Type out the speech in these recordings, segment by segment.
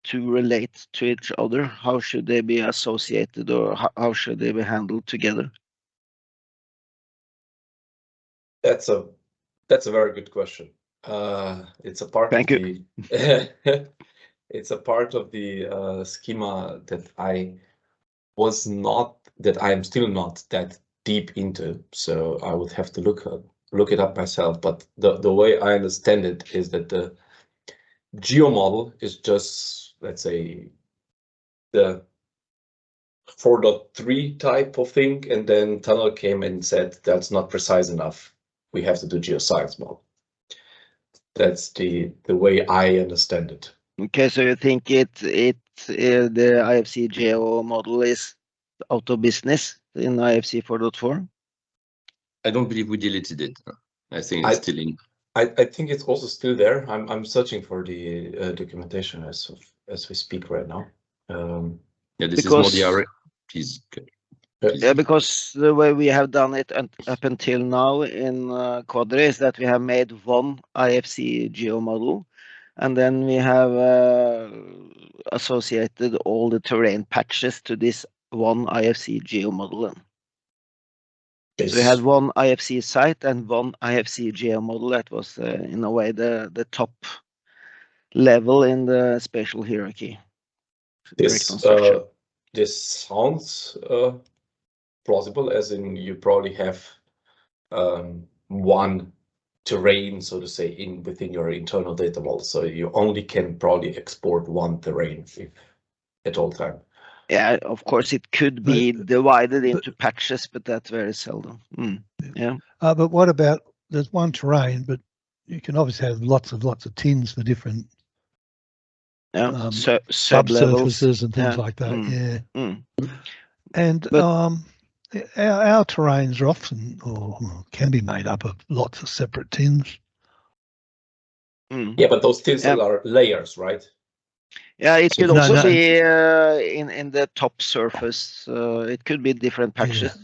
two relate to each other? How should they be associated, or how should they be handled together? That's a very good question. It's a part Thank of you. the it's a part of the schema that I am still not that deep into. So I would have to look it up myself. But the way I understand it is that the geo model is just, let's say, the 4.3 type of thing, and then Tunnel came and said that's not precise enough. We have to do geoscience model. That's the way I understand it. Okay, so you think the IFC geo model is out of business in IFC 4.4? I don't believe we deleted it. I think it's still in. I think it's also still there. I'm searching for the documentation as we speak right now. Yeah, this is more the area. Please. Yeah, because the way we have done it up until now in Quadri is that we have made one IFC geo model, and then we have associated all the terrain patches to this one IFC geo model. Yes. So we had one IFC site and one IFC geo model that was in a way the top level in the spatial hierarchy. This sounds plausible, as in you probably have one terrain, so to say, within your internal data model. So you only can probably export one terrain at all time. Yeah, of course it could be divided into patches, but that's very seldom. Yeah. But what about, there's one terrain, but you can obviously have lots of tins for different subsurfaces and things like that. And our terrains are often, or can be made up of lots of separate tins. Yeah, but those tins are layers, right? Yeah, it could also be in the top surface. It could be different patches.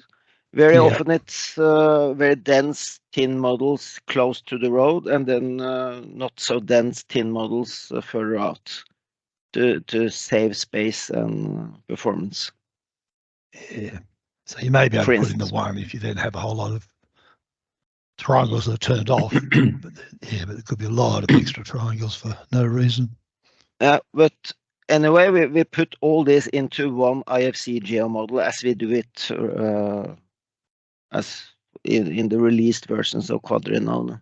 Very often it's very dense tin models close to the road, and then not so dense tin models further out to save space and performance. Yeah. So you may be able to put in the one if you then have a whole lot of triangles that are turned off. But it could be a lot of extra triangles for no reason. But anyway, we put all this into one IFC geo model as we do it as in the released versions of Quadri now.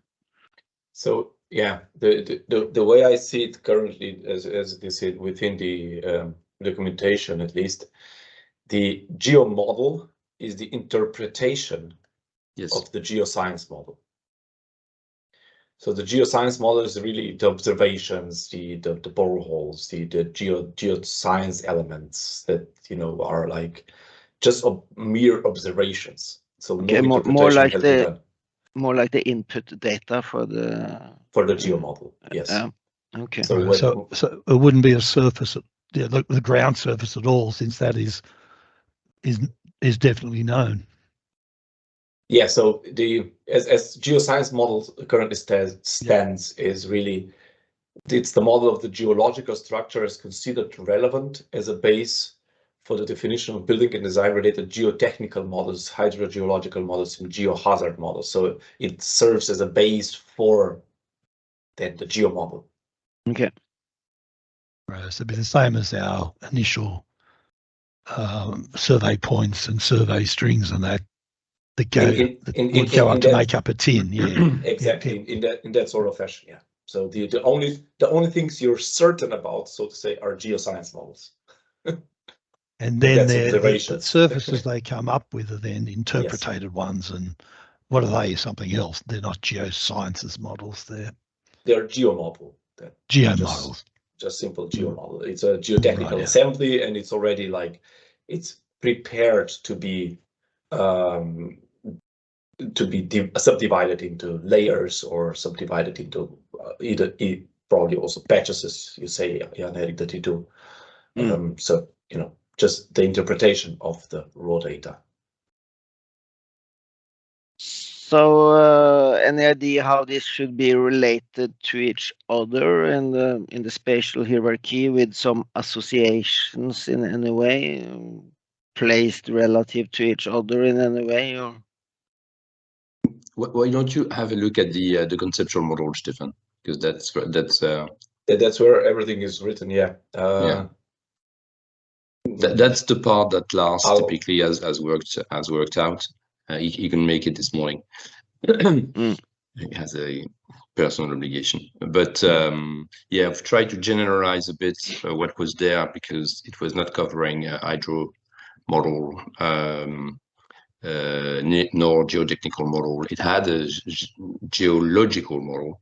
So yeah, the way I see it currently, as they said within the documentation at least, the geo model is the interpretation of the geoscience model. So the geoscience model is really the observations, the boreholes, the geoscience elements that are like just mere observations. So okay, more like the input data for the geo model. Yes. Okay. So it wouldn't be a surface, the ground surface at all, since that is definitely known. Yeah, so as geoscience model currently stands is really, it's the model of the geological structure is considered relevant as a base for the definition of building and design related geotechnical models, hydrogeological models, and geohazard models. So it serves as a base for then the geo model. Okay. Right, so it'd be the same as our initial survey points and survey strings and that. Would go up to make up a tin, exactly. In that sort of fashion, yeah. So the only things you're certain about, so to say, are geoscience models. And then the surfaces they come up with are then interpreted ones, and what are they? Something else. They're not geosciences models. They're geo model. Models. Just simple geo model. It's a geotechnical assembly, and it's already like it's prepared to be subdivided into layers or subdivided into probably also patches, as you say, Jan-Erik, that you do. So just the interpretation of the raw data. So any idea how this should be related to each other in the spatial hierarchy with some associations in any way, placed relative to each other in any way? Or? Why don't you have a look at the conceptual model, Stefan? Because that's where everything is written. Yeah. That's the part that Lars typically has worked out. He can make it this morning. He has a personal obligation, but yeah, I've tried to generalize a bit what was there because it was not covering hydro model nor geotechnical model. It had a geological model.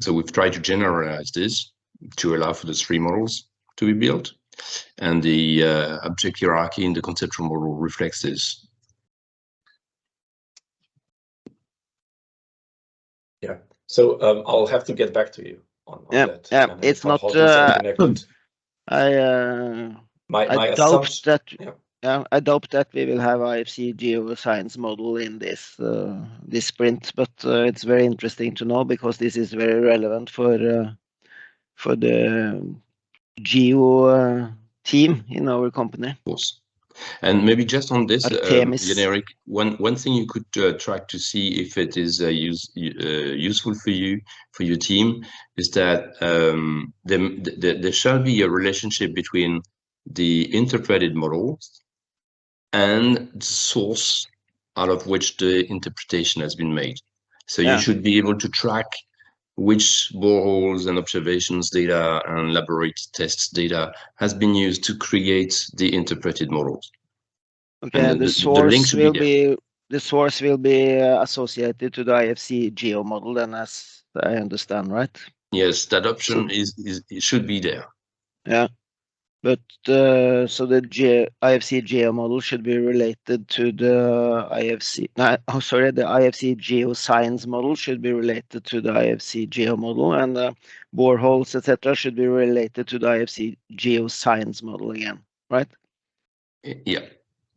So we've tried to generalize this to allow for the three models to be built. And the object hierarchy in the conceptual model reflects this. Yeah. So I'll have to get back to you on that. Yeah, it's not. I doubt that. Yeah, I doubt that we will have IFC geoscience model in this this sprint, but it's very interesting to know because this is very relevant for the geo team in our company. Of course. And maybe just on this, generic, one thing you could track to see if it is useful for you, for your team, is that there shall be a relationship between the interpreted model and the source out of which the interpretation has been made. So you should be able to track which boreholes and observations data and laboratory tests data has been used to create the interpreted models. Okay, and the source will be associated to the IFC geo model, then, as I understand, right? Yes, that option it should be there. Yeah, but so the IFC geo model should be related to the IFC. The IFC geoscience model should be related to the IFC geo model, and boreholes, etc., should be related to the IFC geoscience model again, right? Yeah.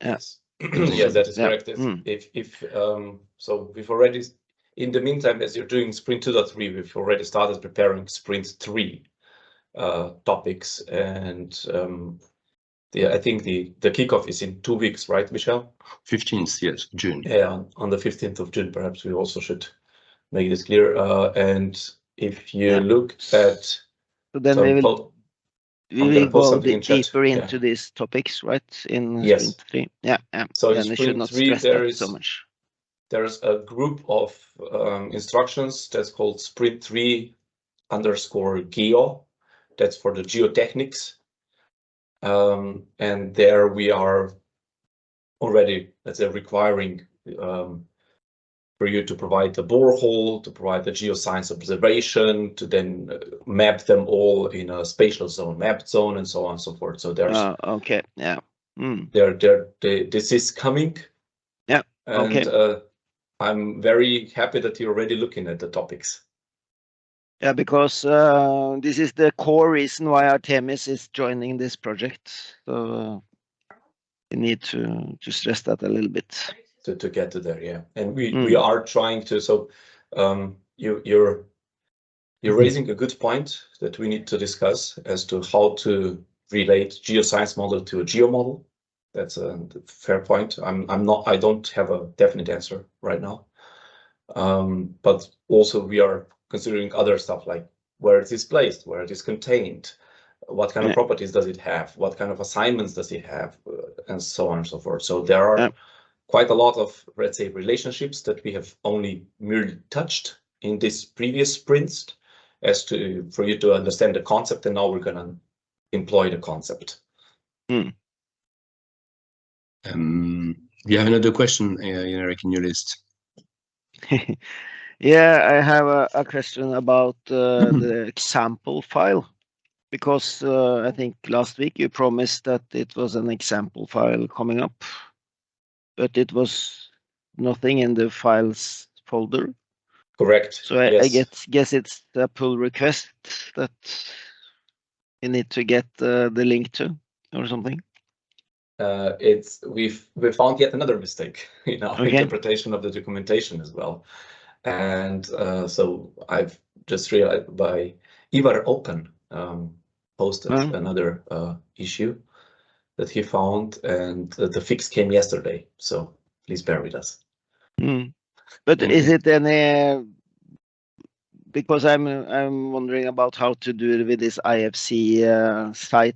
Yes. Yes, that is correct. So we've already, in the meantime, as you're doing Sprint 2.3, we've already started preparing Sprint 3 topics, and I think the kickoff is in 2 weeks, right, Michel? 15th, yes, June. Yeah, on the 15th of June, perhaps we also should make this clear. And if you look at, so then we will go deeper into these topics, right? In Sprint 3. Yeah. So then we should not stress that so much. There's a group of instructions that's called Sprint 3_Geo. That's for the geotechnics. And there we are already, let's say, requiring for you to provide the borehole, to provide the geoscience observation, to then map them all in a spatial zone, mapped zone, and so on and so forth. So there's okay, yeah. This is coming. Yeah. And I'm very happy that you're already looking at the topics. Yeah, because this is the core reason why Artemis is joining this project. So we need to stress that a little bit. To get to there, yeah. And we are trying to. So you're raising a good point that we need to discuss as to how to relate geoscience model to a geo model. That's a fair point. I don't have a definite answer right now. But also we are considering other stuff like where it is placed, where it is contained, what kind of properties does it have, what kind of assignments does it have, and so on and so forth. So there are quite a lot of, let's say, relationships that we have only merely touched in this previous sprints for you to understand the concept, and now we're going to employ the concept. You have another question, Eric, in your list? Yeah, I have a question about the example file, because I think last week you promised that it was an example file coming up, but it was nothing in the files folder. Correct. So I guess it's a pull request that you need to get the link to or something. we found yet another mistake in our interpretation of the documentation as well. And so I've just realized by IfcTunnel posted another issue that he found, and the fix came yesterday. So please bear with us. But is it any? Because I'm wondering about how to do it with this IFC site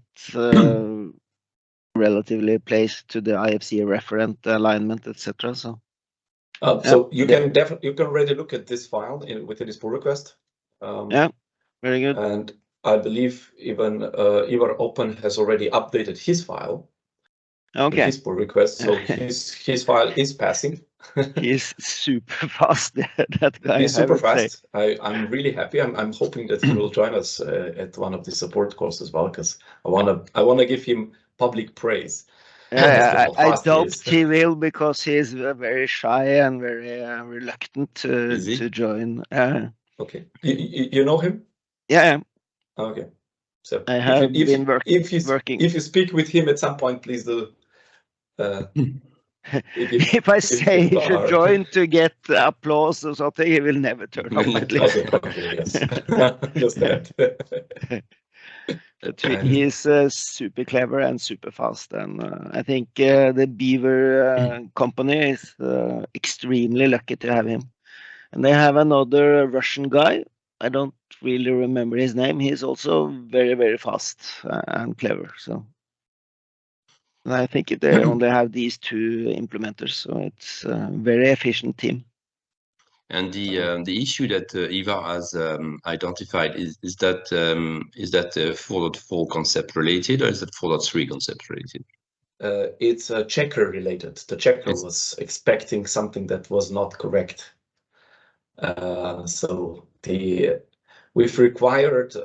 relatively placed to the IFC referent alignment, etc. So. So you can already look at this file within this pull request. Yeah, very good. And I believe even IfcTunnel has already updated his file. Okay. His pull request, so his file is passing. He's super fast. That guy. He's super fast. I'm really happy. I'm hoping that he will join us at one of the support calls as well, because I wanna give him public praise. I doubt he will, because he's very shy and very reluctant to join. Okay, you know him? Yeah. Okay, so I have been working. If you speak with him at some point, please do. If I say he should join to get applause or something, he will never turn up. At least. Okay, yes. Understand. But he is super clever and super fast, and I think the Beaver company is extremely lucky to have him. And they have another Russian guy. I don't really remember his name. He's also very, very fast and clever. So, and I think they only have these two implementers, so it's a very efficient team. And the issue that Ivar has identified is that 4.4 concept related, or is that 4.3 concept related? It's checker related. The checker was expecting something that was not correct. So we've required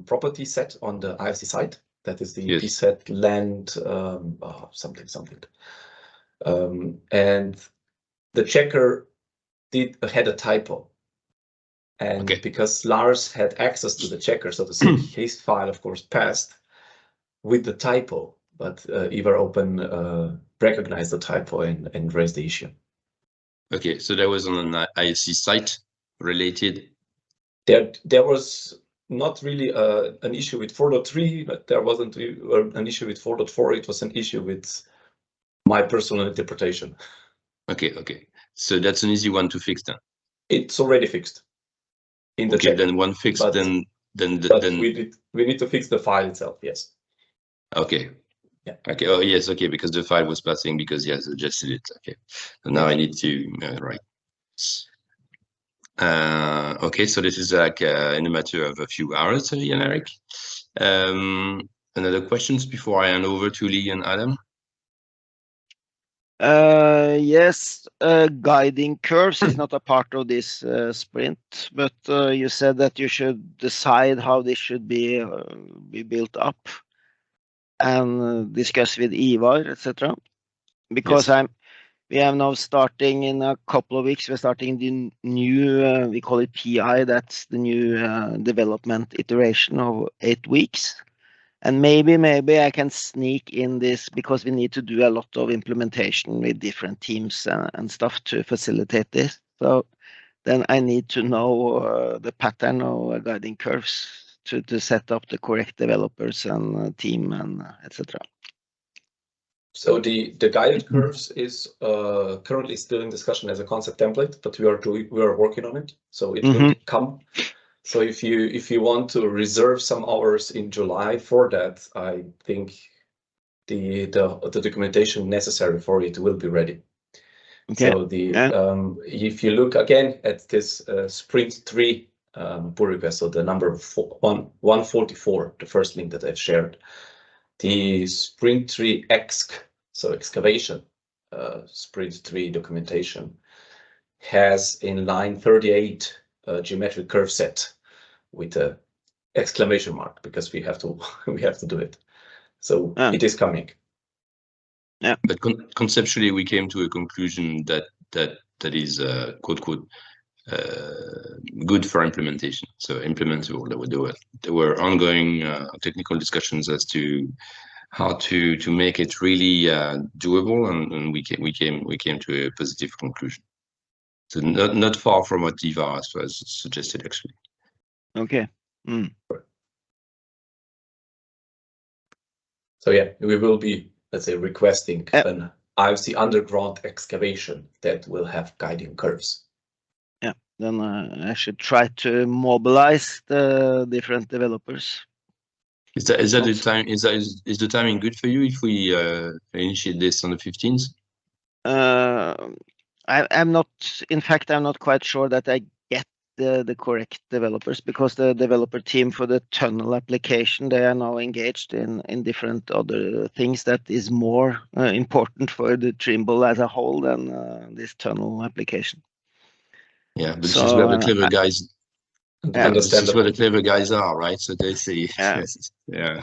property set on the IFC site. That is the pset land something. And the checker had a typo. And because Lars had access to the checker, so to say, his file, of course, passed with the typo, but IfcTunnel recognized the typo and raised the issue. Okay, so that was on an IFC site related. There was not really an issue with 4.3, but there wasn't an issue with 4.4. It was an issue with my personal interpretation. Okay. So that's an easy one to fix then. It's already fixed in the check. Then one fixed, but then we need to fix the file itself. Yes. Okay. Yeah. Okay. Oh yes. Okay. Because the file was passing because he has adjusted it. Okay. So now I need to right. Okay. So this is like in a matter of a few hours, Jan Erik. Another questions before I hand over to Lee and Adam? Yes, guiding curves is not a part of this sprint, but you said that you should decide how this should be built up and discuss with Ivar, etc. Because we are now starting in a couple of weeks. We're starting the new, we call it PI. That's the new development iteration of 8 weeks. And maybe I can sneak in this, because we need to do a lot of implementation with different teams and stuff to facilitate this. So then I need to know the pattern of guiding curves to set up the correct developers and team and etc. So the guided curves is currently still in discussion as a concept template, but we are working on it. So it will come. So if you want to reserve some hours in July for that, I think the documentation necessary for it will be ready. Okay. So if you look again at this sprint 3 pull request, so the number 144, the first link that I've shared, the sprint 3 so excavation sprint 3 documentation has in line 38 geometric curve set with a exclamation mark, because we have to do it. So it is coming. Yeah, but conceptually we came to a conclusion that is quote good for implementation. So implementable. There were ongoing technical discussions as to to make it really doable, and we came to a positive conclusion. So not far from what Eva has suggested, actually. Okay. So yeah, we will be, let's say, requesting an IFC underground excavation that will have guiding curves. Yeah, then I should try to mobilize the different developers. Is the timing good for you if we initiate this on the 15th? I'm not. In fact, I'm not quite sure that I get the correct developers, because the developer team for the tunnel application, they are now engaged in different other things that is more important for the Trimble as a whole than this tunnel application. Yeah, but this is where the clever guys. This is where the clever guys are, right? So they see. Yeah.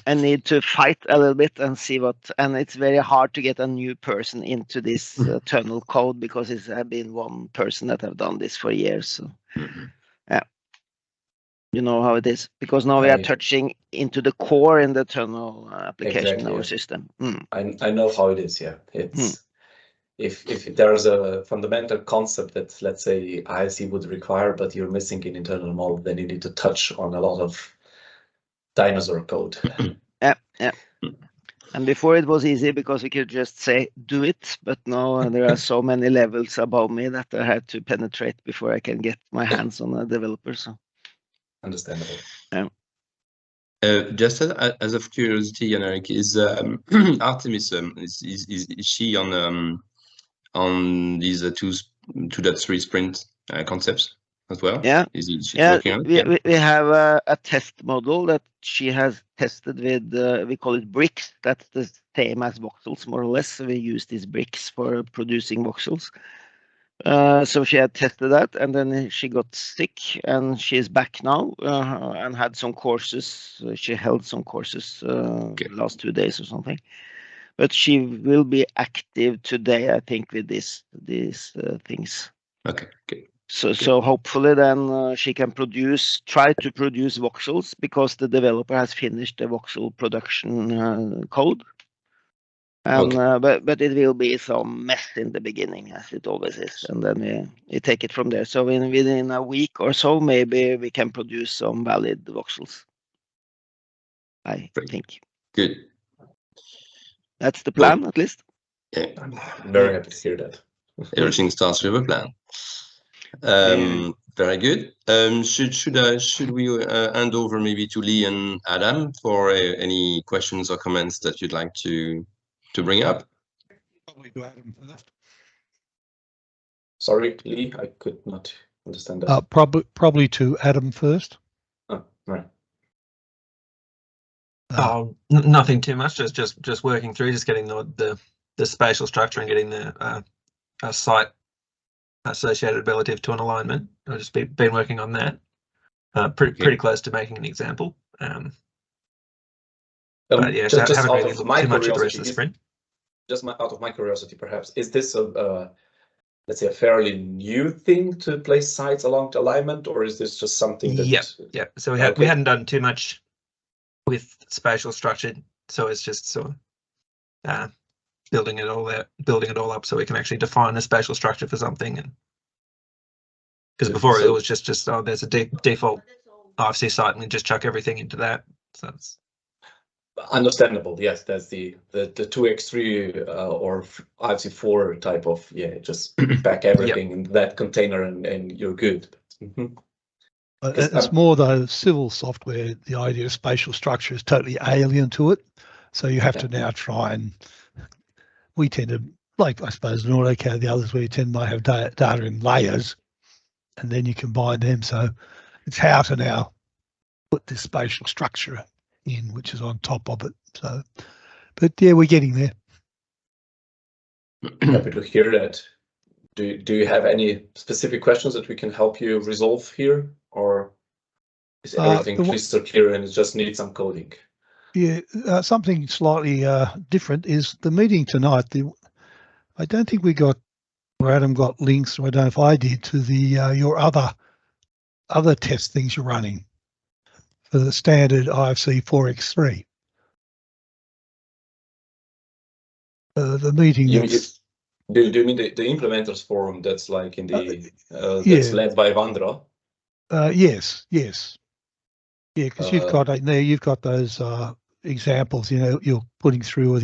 I need to fight a little bit and see what, and it's very hard to get a new person into this tunnel code, because it's been one person that have done this for years. So, yeah, you know how it is, because now we are touching into the core in the tunnel application in our system. I know how it is. Yeah, it's if there's a fundamental concept that, let's say, IFC would require, but you're missing an internal model, then you need to touch on a lot of dinosaur code. Yeah. And before it was easy because we could just say, do it. But now there are so many levels above me that I had to penetrate before I can get my hands on a developer. So, understandable. Yeah. Just as of curiosity, Jan-Erik, is Artemis, is she on these 2.3 sprint concepts as well? Yeah. She's working on it? We have a test model that she has tested with, we call it bricks. That's the same as voxels, more or less. So we use these bricks for producing voxels. So she had tested that, and then she got sick, and she's back now and had some courses. She held some courses last 2 days or something. But she will be active today, I think, with these things. Okay. So hopefully then she can try to produce voxels, because the developer has finished the voxel production code. And but it will be some mess in the beginning, as it always is, and then we take it from there. So within a week or so, maybe we can produce some valid voxels, I think. Good. That's the plan, at least. Yeah. I'm very happy to hear that. Everything starts with a plan. Very good. Should we hand over maybe to Lee and Adam for any questions or comments that you'd like to bring up? Probably to Adam first. Sorry, Lee, I could not understand that. Probably to Adam first. Oh, right. Nothing too much. Just working through, just getting the spatial structure and getting the site associated relative to an alignment. I've just been working on that. Pretty close to making an example. But yeah, just haven't out really of looked my too much at the curiosity, rest of the sprint. Out of my curiosity, perhaps, is this let's say, a fairly new thing to place sites along the alignment, or is this just something that? Yeah. So we hadn't done too much with spatial structure, so it's just sort of building it all up so we can actually define a spatial structure for something. And because before it was just there's a default IFC site and we just chuck everything into that. So it's understandable. Yes, that's the 2x3 or IFC4 type of, just pack everything in that container and you're good. It's more the civil software. The idea of spatial structure is totally alien to it, so you have to now try and. We tend to, like I suppose in AutoCAD, the others we tend to have data in layers, and then you combine them. So it's how to now put this spatial structure in, which is on top of it. So, but yeah, we're getting there. Happy to hear that. Do you have any specific questions that we can help you resolve here, or is everything crystal clear and it just needs some coding? Yeah, something slightly different is the meeting tonight. I don't think we got, or Adam got links, or I don't know if I did, to the your other test things you're running for the standard IFC 4x3. The meeting Do you mean the implementers forum that's like in the that's led by Vandra? Yes. Yeah, because you've got there. You've got those examples. You're putting through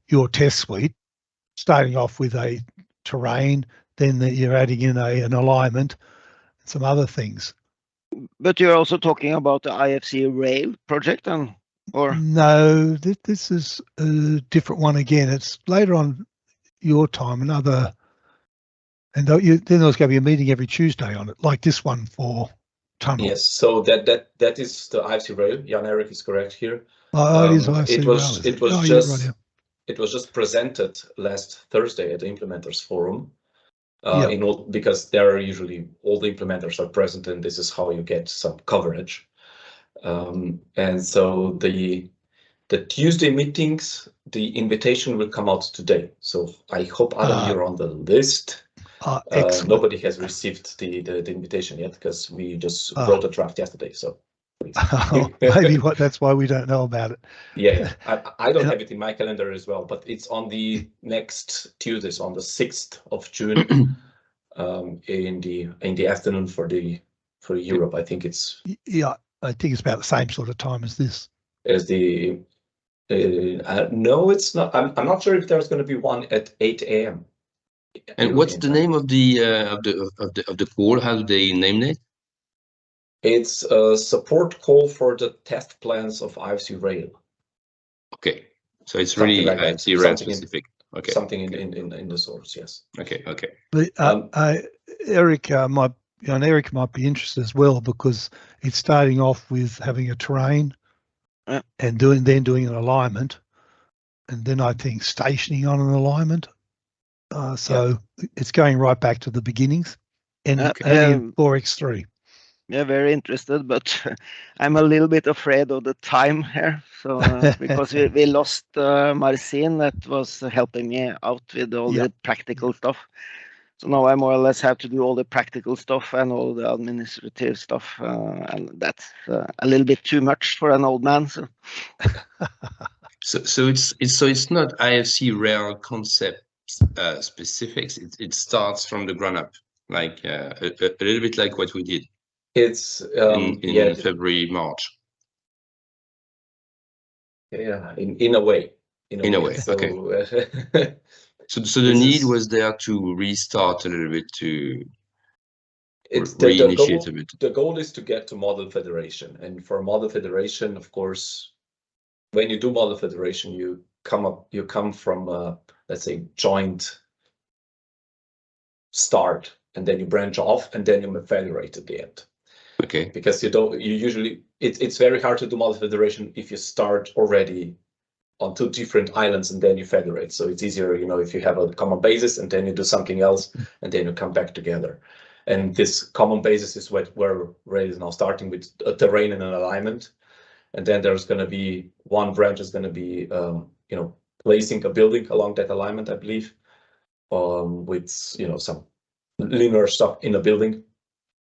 your test suite, starting off with a terrain, then you're adding in an alignment, and some other things. But you're also talking about the IFC Rail project, or no? This is a different one again. It's later on your time, another, and then there's going to be a meeting every Tuesday on it, like this one for tunnel. Yes, so that is the IFC Rail. Jan Erik is correct here. It is IFC Rail. It was just presented last Thursday at the Implementers Forum. Yep. Because there are usually all the implementers are present, and this is how you get some coverage. And so the Tuesday meetings, the invitation will come out today. So I hope, Adam, you're on the list. Nobody has received the invitation yet, because we just wrote a draft yesterday. So maybe that's why we don't know about it. Yeah. I don't have it in my calendar as well, but it's on the next Tuesdays, on the 6th of June, in the afternoon for Europe. I think it's I think it's about the same sort of time as this. As the no, it's not. I'm not sure if there's going to be one at 8 a.m. And what's the name of the call? How do they name it? It's a support call for the test plans of IFC Rail. Okay, so it's something really like IFC Rail specific. Okay, something in the source, yes. Okay. But Eric might be interested as well, because it's starting off with having a terrain and doing an alignment, and then I think stationing on an alignment. So it's going right back to the beginnings, and in 4x3. Yeah, very interested, but I'm a little bit afraid of the time here. So because we lost Marcin, that was helping me out with all the practical stuff. So now I more or less have to do all the practical stuff and all the administrative stuff, and that's a little bit too much for an old man. So it's not IFC Rail concept specifics. It starts from the ground up, like a little bit like what we did. It's in February, March. Yeah, in a way. In a way. So, okay. So the need was there to restart a little bit, to reinitiate a bit. The goal is to get to model federation, and for model federation, of course, when you do model federation, you come from let's say joint start, and then you branch off, and then you federate at the end. Okay. Because it's very hard to do model federation if you start already on two different islands and then you federate. So it's easier, if you have a common basis and then you do something else and then you come back together. And this common basis is where Ray is now starting with a terrain and an alignment. And then there's going to be one branch is going to be, placing a building along that alignment, I believe, with, some linear stuff in a building,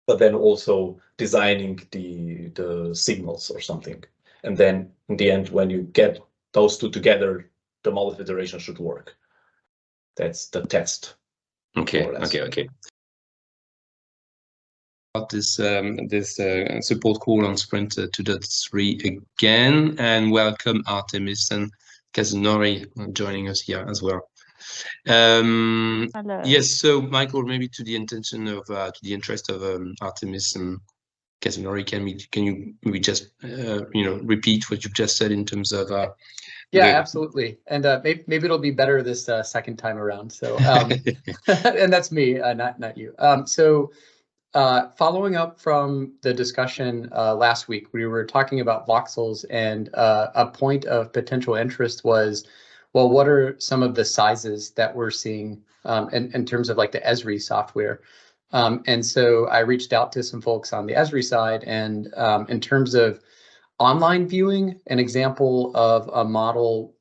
but then also designing the signals or something. And then in the end, when you get those two together, the model federation should work. That's the test. Okay. About this support call on Sprint 2.3 again, and welcome Artemis and Kazunori joining us here as well. Hello. Yes, so Michael, maybe to the interest of Artemis and Kazunori, can you maybe just repeat what you've just said in terms of absolutely, and maybe it'll be better this second time around. So and that's me, not you. Following up from the discussion last week, we were talking about voxels, and a point of potential interest was, well, what are some of the sizes that we're seeing in terms of like the Esri software? And so I reached out to some folks on the Esri side, and in terms of online viewing, an example of a model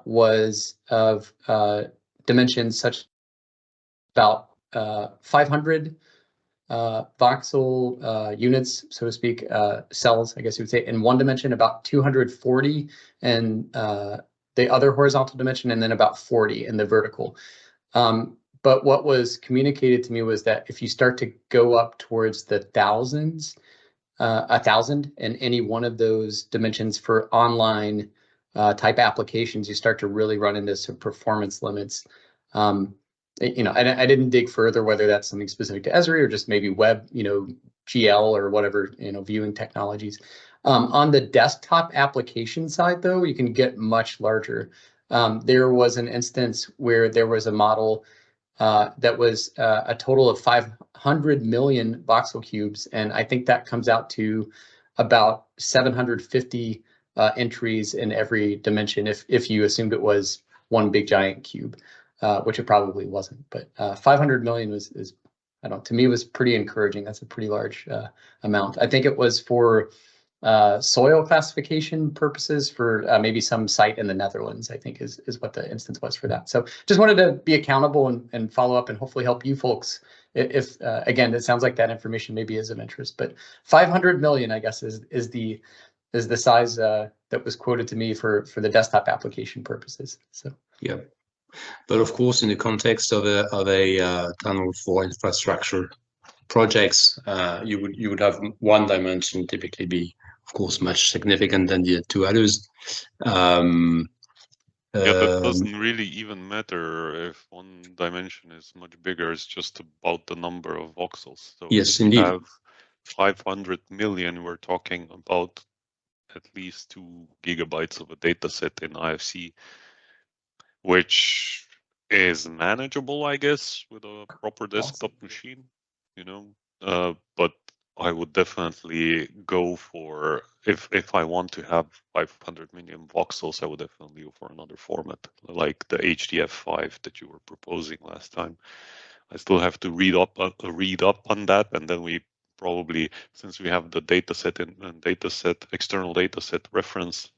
was of dimensions such about 500 voxel units, so to speak, cells, I guess you would say, in one dimension, about 240 and the other horizontal dimension, and then about 40 in the vertical. But what was communicated to me was that if you start to go up towards the thousands, 1,000 in any one of those dimensions for online type applications, you start to really run into some performance limits. You know, I didn't dig further whether that's something specific to Esri or just maybe web, you know, GL or whatever, you know, viewing technologies. On the desktop application side, though, you can get much larger. There was an instance where there was a model that was a total of 500 million voxel cubes, and I think that comes out to about 750 entries in every dimension if you assumed it was one big giant cube, which it probably wasn't. But 500 million is I don't know, to me was pretty encouraging. That's a pretty large amount. I think it was for soil classification purposes for maybe some site in the Netherlands, I think is what the instance was for that. So just wanted to be accountable and follow up and hopefully help you folks if again, it sounds like that information maybe is of interest, but 500 million, I guess, is the size that was quoted to me for the desktop application purposes. So yeah, but of course, in the context of a tunnel for infrastructure projects, you would have one dimension typically be, of course, much significant than the two others. Yeah, that doesn't really even matter if one dimension is much bigger. It's just about the number of voxels. So yes, if indeed. we have 500 million, we're talking about at least 2 gigabytes of a data set in IFC, which is manageable, I guess, with a proper desktop machine, you know. But I would definitely go for, if I want to have 500 million voxels, I would definitely go for another format, like the HDF5 that you were proposing last time. I still have to read up on that, and then we probably, since we have the dataset and external dataset reference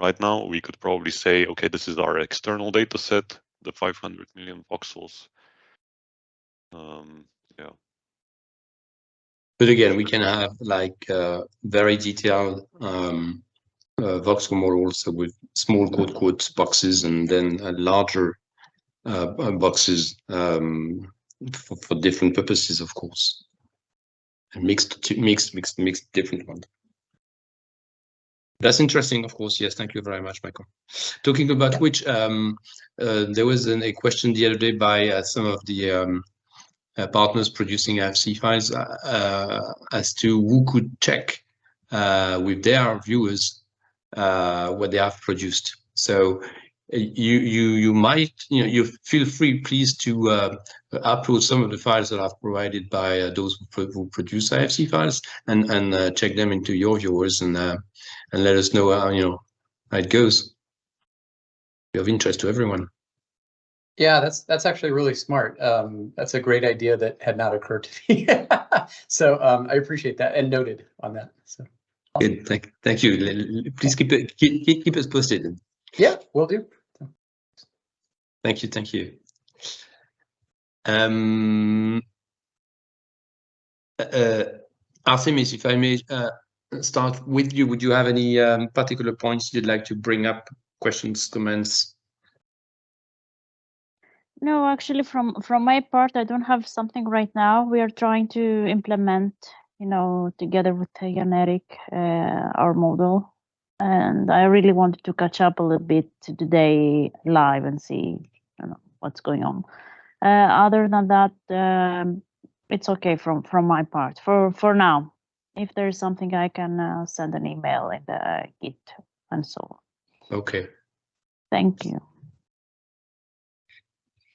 right now, we could probably say, okay, this is our external dataset, the 500 million voxels. Yeah. But again, we can have like very detailed voxel models with small quote boxes, and then larger boxes for different purposes, of course, and mixed different ones. That's interesting, of course. Yes, thank you very much, Michael. Talking about which, there was a question the other day by some of the partners producing IFC files as to who could check with their viewers what they have produced. So you might, you feel free, please, to upload some of the files that are provided by those who produce IFC files and check them into your viewers and let us know how it goes. Be of interest to everyone. Yeah, that's actually really smart. That's a great idea that had not occurred to me. So I appreciate that and noted on that. So awesome. Good, thank you. Please keep us posted. Yeah, will do. Thank you. Artemis, if I may start with you, would you have any particular points you'd like to bring up? Questions, comments? No, actually, from my part, I don't have something right now. We are trying to implement, together with Jan Erik, our model, and I really wanted to catch up a little bit today live and see, what's going on. Other than that, it's okay from my part for now. If there's something, I can send an email in the Git and so on. Okay. Thank you.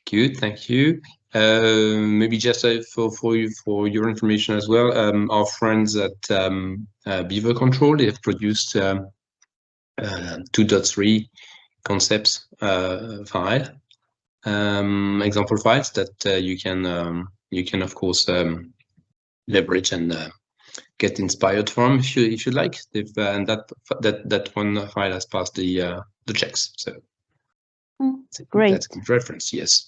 Good, thank you. Maybe just for your information as well, our friends at Beaver Control, they have produced 2.3 concepts file, example files that you can of course leverage and get inspired from if you like. And that one file has passed the checks, so great. That's a good reference. Yes.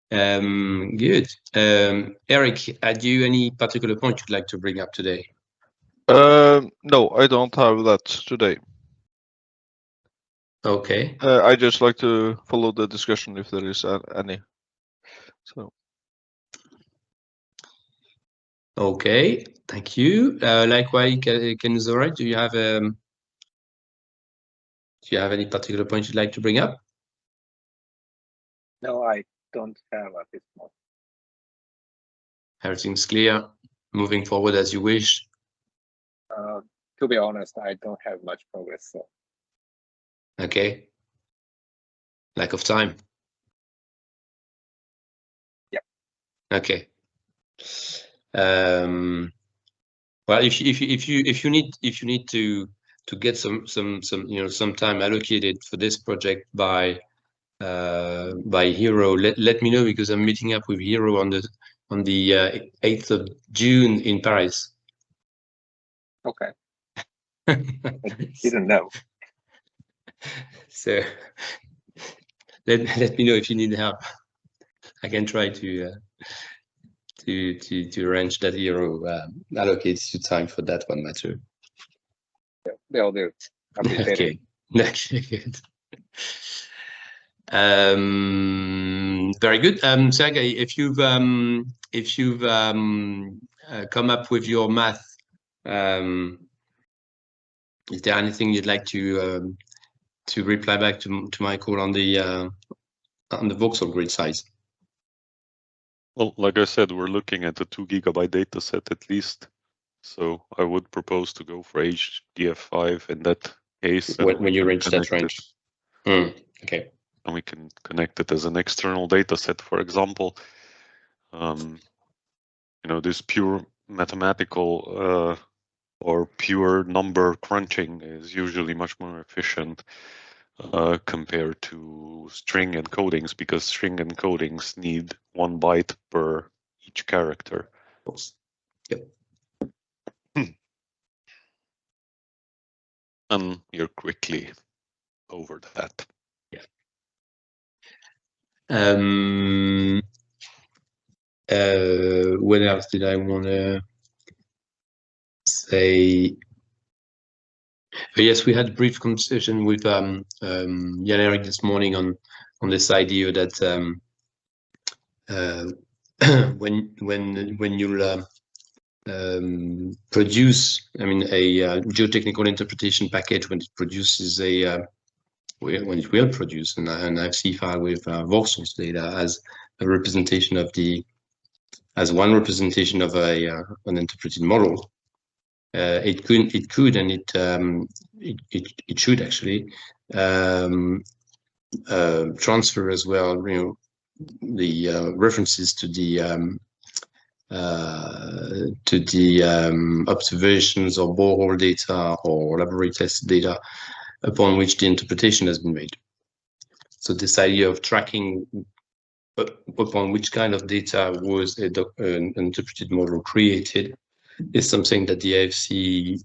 Good. Eric, had you any particular point you'd like to bring up today? No, I don't have that today. Okay. I just like to follow the discussion if there is any. So. Okay, thank you. Likewise, Kenzora, do you have any particular point you'd like to bring up? No, I don't have at this moment. Everything's clear. Moving forward as you wish. To be honest, I don't have much progress. So. Okay. Lack of time. Yeah. Okay. Well, if you need to get some time allocated for this project by Hero, let me know, because I'm meeting up with Hero on the 8th of June in Paris. Okay. I didn't know. So let me know if you need help. I can try to arrange that Hero allocates you time for that one matter. Yeah, they'll do. Okay. Okay, good. Very good. Sergey, if you've come up with your math, is there anything you'd like to reply back to Michael on the voxel grid size? Well, like I said, we're looking at a 2 GB data set at least. So I would propose to go for HDF5 in that case. When you reach that range. Okay. And we can connect it as an external data set, for example. This pure mathematical or pure number crunching is usually much more efficient compared to string encodings, because string encodings need 1 byte per each character. Yep. And you're quickly over that. Yeah. What else did I want to say? Yes, we had a brief conversation with Jan-Erik this morning on this idea that when you'll produce, a geotechnical interpretation package, when it produces when it will produce an IFC file with voxels data as a representation of one representation of an interpreted model, it could and it should actually transfer as well, the references to the observations or borehole data or laboratory test data upon which the interpretation has been made. So this idea of tracking upon which kind of data was an interpreted model created is something that the IFC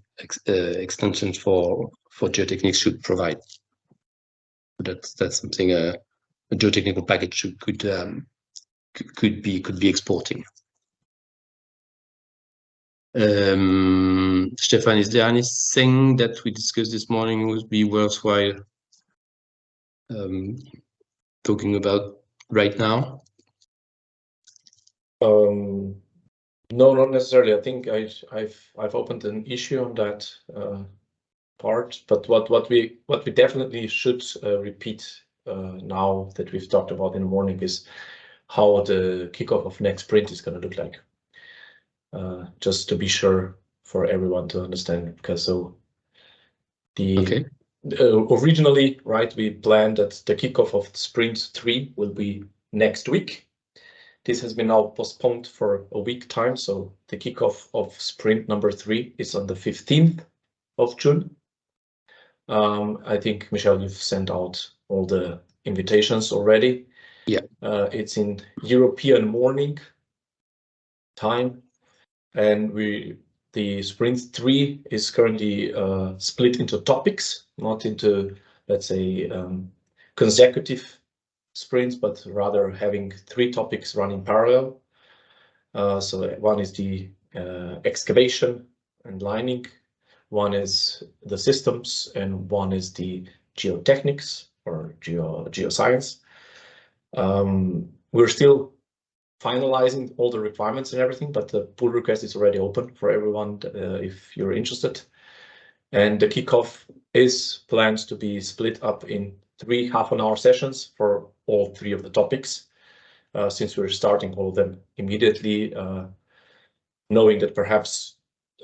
extensions for geotechnics should provide. That's something a geotechnical package could be exporting. Stefan, is there anything that we discussed this morning would be worthwhile talking about right now? No, not necessarily. I think I've opened an issue on that part, but what we definitely should repeat now that we've talked about in the morning is how the kickoff of next sprint is going to look like. Just to be sure for everyone to understand, because originally, right, we planned that the kickoff of sprint 3 will be next week. This has been now postponed for a week time, so the kickoff of sprint number 3 is on the 15th of June. I think, Michelle, you've sent out all the invitations already. Yeah. It's in European morning time, and the sprint 3 is currently split into topics, not into, let's say, consecutive sprints, but rather having 3 topics running parallel. So one is the excavation and lining, one is the systems, and one is the geotechnics or geoscience. We're still finalizing all the requirements and everything, but the pull request is already open for everyone if you're interested. And the kickoff is planned to be split up in 3 half-an-hour sessions for all 3 of the topics, since we're starting all of them immediately, knowing that perhaps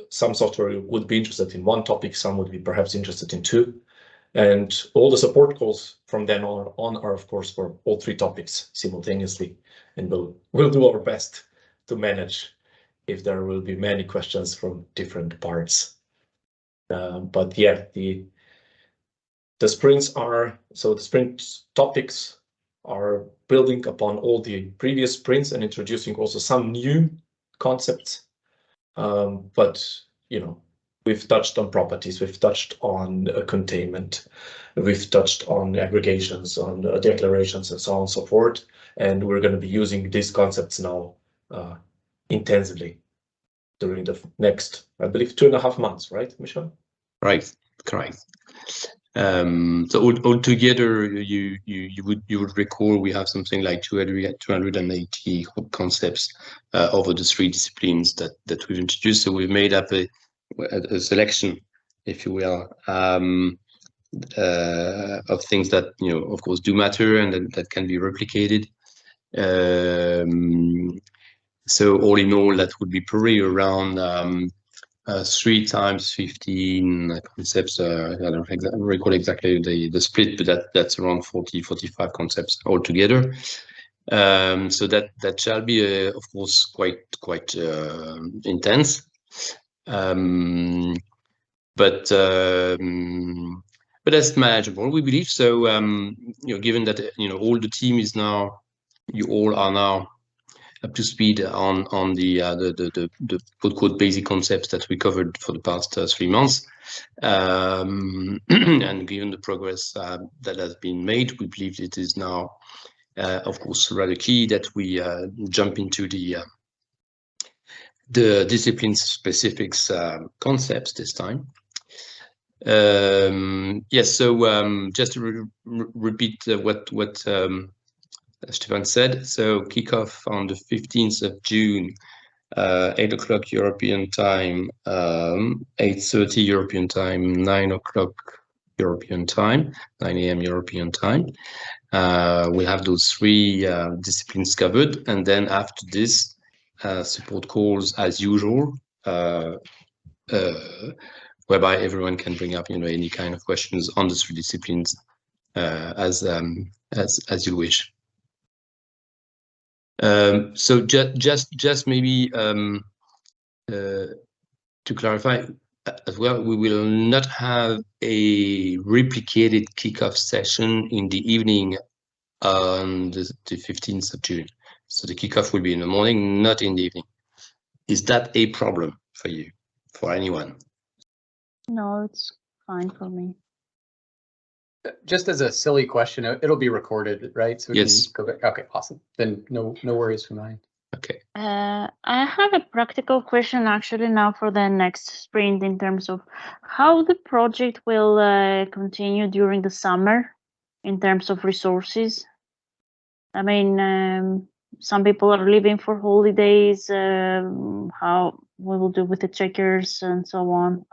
some software would be interested in 1 topic, some would be perhaps interested in 2. And all the support calls from then on are, of course, for all 3 topics simultaneously. And we'll do our best to manage if there will be many questions from different parts. But yeah, the sprints are, so the sprint topics are building upon all the previous sprints and introducing also some new concepts. But, you know, we've touched on properties, we've touched on containment, we've touched on aggregations, on declarations, and so on and so forth. And we're going to be using these concepts now intensively during the next, I believe, 2.5 months, right, Michel? Right, correct. So all together, you would recall we have something like 280 concepts over the 3 disciplines that we've introduced. So we've made up a selection, if you will, of things that, you know, of course, do matter and that can be replicated. So all in all, that would be probably around 3 times 15 concepts. I don't recall exactly the split, but that's around 40-45 concepts altogether. So that shall be, of course, quite intense. But that's manageable, we believe. So you know, given that, you know, all the team is now, you all are now up to speed on the quote basic concepts that we covered for the past 3 months, and given the progress that has been made, we believe it is now, of course, rather key that we jump into the discipline specifics concepts this time. Yes, so just to repeat what Stefan said, so kickoff on the 15th of June, 8 o'clock European time, 8:30 European time, 9 o'clock European time, 9 a.m. European time. We have those 3 disciplines covered, and then after this, support calls as usual, whereby everyone can bring up, you know, any kind of questions on the 3 disciplines as you wish. So just maybe to clarify as well, we will not have a replicated kickoff session in the evening on the 15th of June. So the kickoff will be in the morning, not in the evening. Is that a problem for you, for anyone? No, it's fine for me. Just as a silly question, it'll be recorded, right? So we yes. can go back. Okay, awesome. Then no worries from mine. Okay. I have a practical question actually now for the next sprint in terms of how the project will continue during the summer in terms of resources. I mean, some people are leaving for holidays. How we will do with the checkers and so on.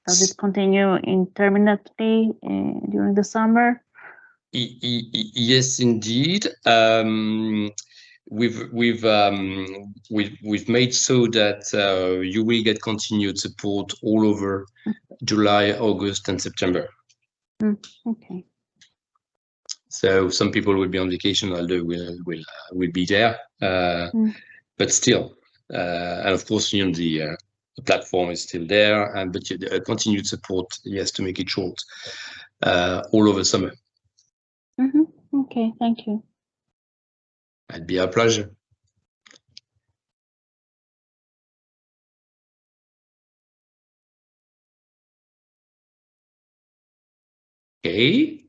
Does it continue intermittently during the summer? Yes, indeed. We've made so that you will get continued support all over July, August, and September. Okay. So some people will be on vacation, although will be there, but still, and of course, you know, the platform is still there, and but continued support, yes, to make it short, all over summer. Okay, thank you. It'd be our pleasure. Okay.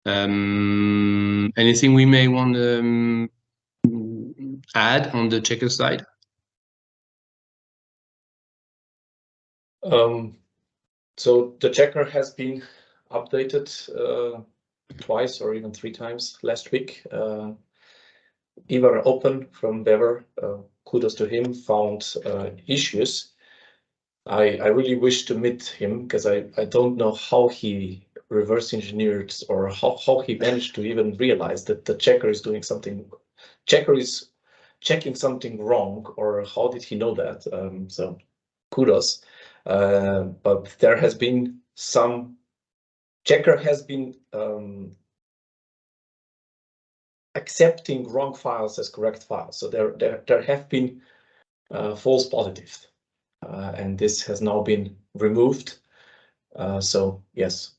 Anything we may want to add on the checker side? So the checker has been updated twice or even 3 times last week. Ivar Open from Bever, kudos to him, found issues. I really wish to meet him because I don't know how he reverse engineered or how he managed to even realize that the checker is doing something, checker is checking something wrong, or how did he know that? So kudos. But there has been some, checker has been accepting wrong files as correct files. So there have been false positives. And this has now been removed. So yes,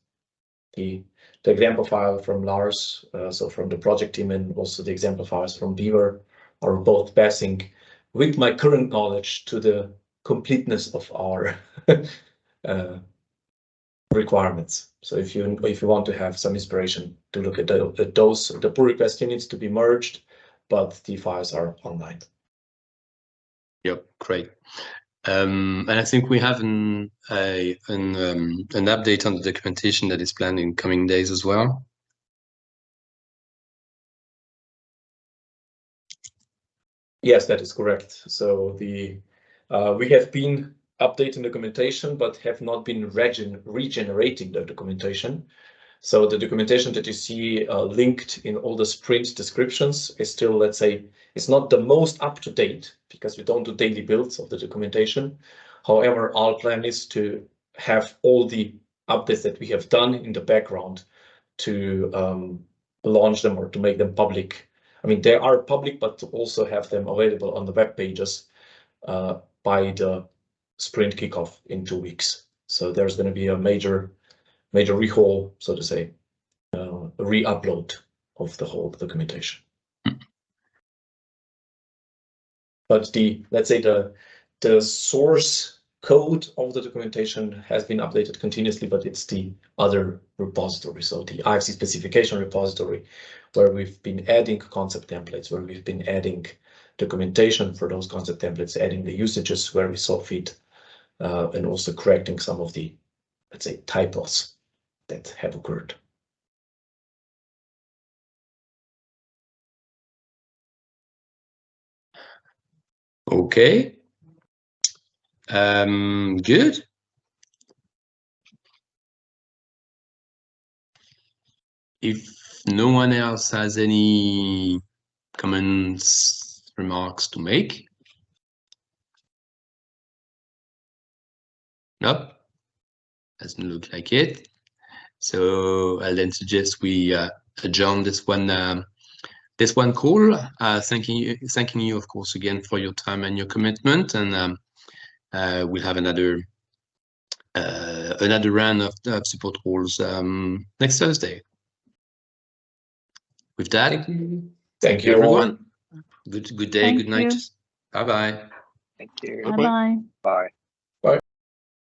the example file from Lars, so from the project team, and also the example files from Beaver are both passing, with my current knowledge, to the completeness of our requirements. So if you want to have some inspiration to look at those, the pull request units to be merged, but the files are online. Yep, great. And I think we have an update on the documentation that is planned in coming days as well. Yes, that is correct. So we have been updating documentation, but have not been regenerating the documentation. So the documentation that you see linked in all the sprint descriptions is still, let's say, it's not the most up to date because we don't do daily builds of the documentation. However, our plan is to have all the updates that we have done in the background to launch them or to make them public. I mean, they are public, but to also have them available on the web pages by the sprint kickoff in 2 weeks. So there's going to be a major rehaul, so to say, re-upload of the whole documentation. But let's say the source code of the documentation has been updated continuously, but it's the other repository, so the IFC specification repository, where we've been adding concept templates, where we've been adding documentation for those concept templates, adding the usages where we saw fit, and also correcting some of the, let's say, typos that have occurred. Okay. Good. If no one else has any comments, remarks to make. Nope. Doesn't look like it. So I'll then suggest we adjourn this one call. Thanking you, of course, again for your time and your commitment, and we'll have another round of support calls next Thursday. With that, thank you everyone. Good day, good night. You. Bye bye. Thank you. Bye bye. Bye.